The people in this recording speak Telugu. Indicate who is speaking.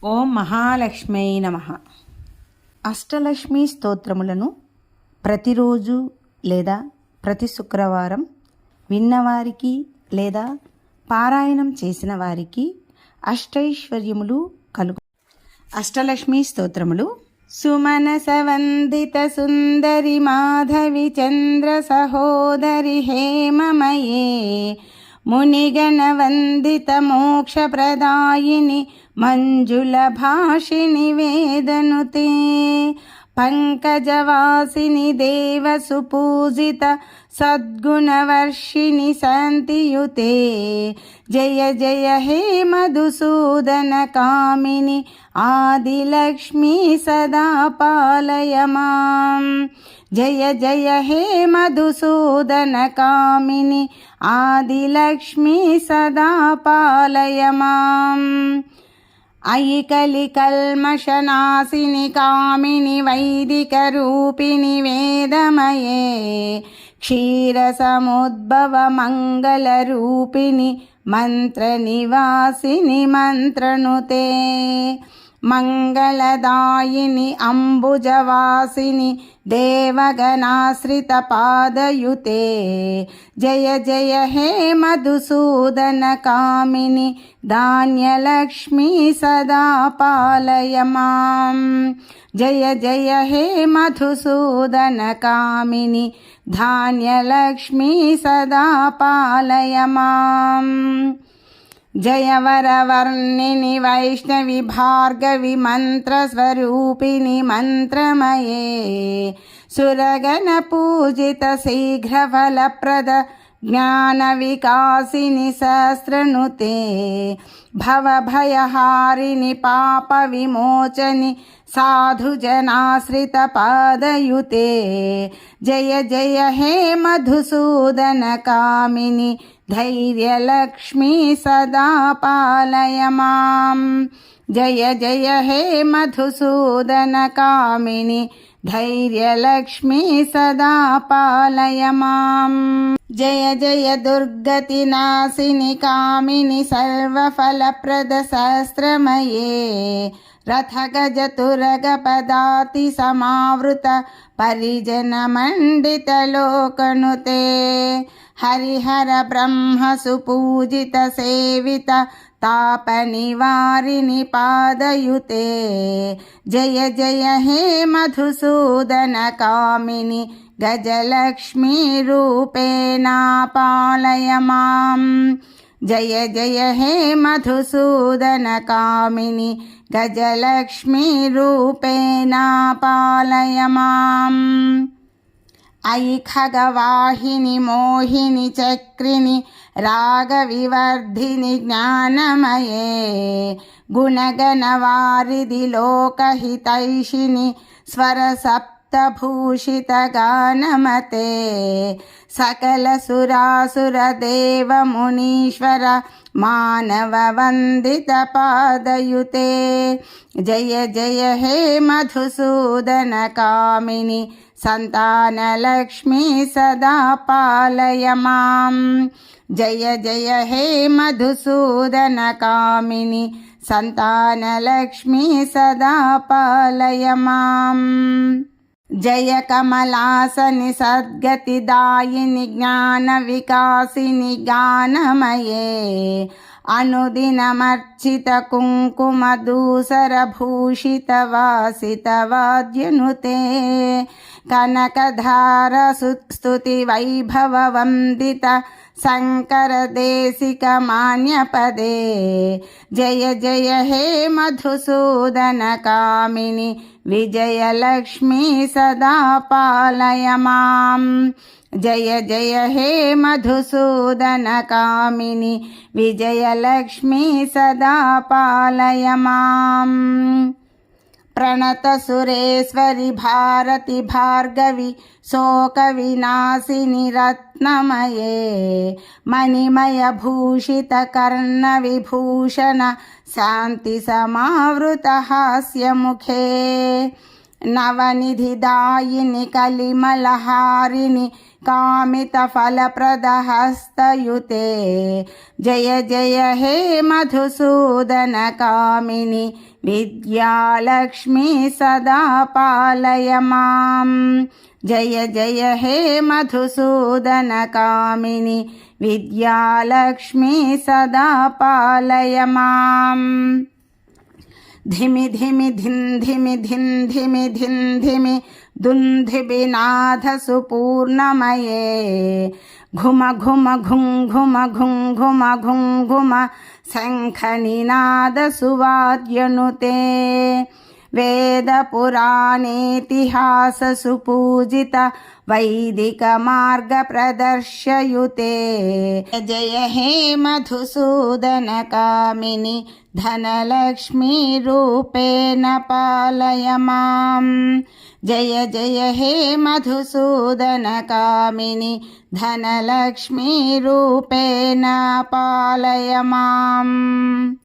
Speaker 1: ఓం మహాలక్ష్మై నమః. అష్టలక్ష్మి స్తోత్రములను ప్రతిరోజు లేదా ప్రతి శుక్రవారం విన్నవారికి లేదా పారాయణం చేసిన వారికి అష్టైశ్వర్యములు కలుగు. అష్టలక్ష్మి స్తోత్రములు. సుమనస వందిత సుందరి మాధవి చంద్ర సహోదరి హేమమయే మునిగణ వందిత మోక్ష ప్రదాయిని మంజుల భాషిని వేదనుతే పంకజవాసిని దేవ సుపూజిత సద్గుణవర్షిణి శాంతియుతే జయ జయ హే మధుసూదన కామిని ఆదిలక్ష్మీ సదా పాలయ మాం. జయ జయ హే మధుసూదన కామిని ఆదిలక్ష్మీ సదా పాలయ మాం. అయి కలి కల్మషనాశిని కామిని వైదిక రూపిణి వేదమయే క్షీరసముద్భవ మంగళ రూపిణి మంత్ర నివాసిని మంత్రనుతే మంగళదాయిని అంబుజవాసిని దేవగణాశ్రిత పాదయుతే జయ జయ హే మధుసూదన కామిని ధాన్యలక్ష్మీ సదా పాలయ మాం. జయ జయ హే మధుసూదన కామిని ధాన్యలక్ష్మీ సదా పాలయ మాం. జయవరవర్ణిని వైష్ణవి భార్గవి మంత్రస్వరూపిణి మంత్రమయే సురగణ పూజిత శీఘ్రఫలప్రద జ్ఞాన వికాసిని సహస్రనుతే భవభయహారిణి పాప విమోచని సాధుజనాశ్రిత పాదయుతే జయ జయ హే మధుసూదన కామిని ధైర్యలక్ష్మీ సదా పాలయ మాం. జయ జయ హే మధుసూదన కామిని ధైర్యలక్ష్మీ సదా పాలయ మాం. జయ జయ దుర్గతి నాశిని కామిని సర్వఫలప్రద సహస్రమయే రథ గజ తురగ పదాతి సమావృత పరిజన మండిత లోకనుతే హరిహర బ్రహ్మ సుపూజిత సేవిత తాప నివారిణి పాదయుతే జయ జయ హే మధుసూదన కామిని గజలక్ష్మీ రూపేణ పాలయ మాం. జయ జయ హే మధుసూదన కామిని గజలక్ష్మీ రూపేణ పాలయ మాం. అయి ఖగవాహిని మోహిని చక్రిని రాగవివర్ధిని జ్ఞానమయే గుణగణవారిధి లోకహితైషిని స్వరసప్తభూషిత గానమతే సకల సురాసుర దేవ మునీశ్వర మానవ వందిత పాదయుతే జయ జయ హే మధుసూదన కామిని సంతానలక్ష్మీ సదా పాలయ మాం. జయ జయ హే మధుసూదన కామిని సంతానలక్ష్మీ సదా పాలయ మాం. జయ కమలాసని సద్గతిదాయిని జ్ఞాన వికాసిని గానమయే అనుదినమర్చిత కుంకుమ దూసర భూషిత వాసిత వాద్యనుతే కనకధార స్తుతి వైభవ వందిత శంకర దేశిక మాన్యపదే జయ జయ హే మధుసూదన కామిని విజయలక్ష్మీ సదా పాలయ మాం. జయ జయ హే మధుసూదన కామిని విజయలక్ష్మీ సదా పాలయ మాం. ప్రణత సురేశ్వరి భారతి భార్గవి శోక వినాశిని రత్నమయే మణిమయ భూషిత కర్ణ విభూషణ శాంతి సమావృత హాస్యముఖే నవనిధిదాయిని కలిమలహారిణి कामितफलप्रदहस्तयुते जय जय हे मधुसूदन कामिनि विद्यालक्ष्मी सदा पालय माम् जय जय हे मधुसूदन कामिनि विद्यालक्ष्मी सदा पालय माम् धिमि धिमि धिन् धिमि धिन् धिमि धिन् धिमि दुन्धिबिनाथ सुपूर्णमये घुम घुम घुं घुम घुं घुम घुं घुम शङ्खनिनाद सुवाद्यनुते वेदपुराणेतिहास सुपूजित वैदिक मार्ग प्रदर्शयुते जय हे मधुसूदन कामिनि धनलक्ष्मी रूपेण पालय माम् जय जय हे मधुसूदन कामिनि धनलक्ष्मी रूपेण पालय माम्।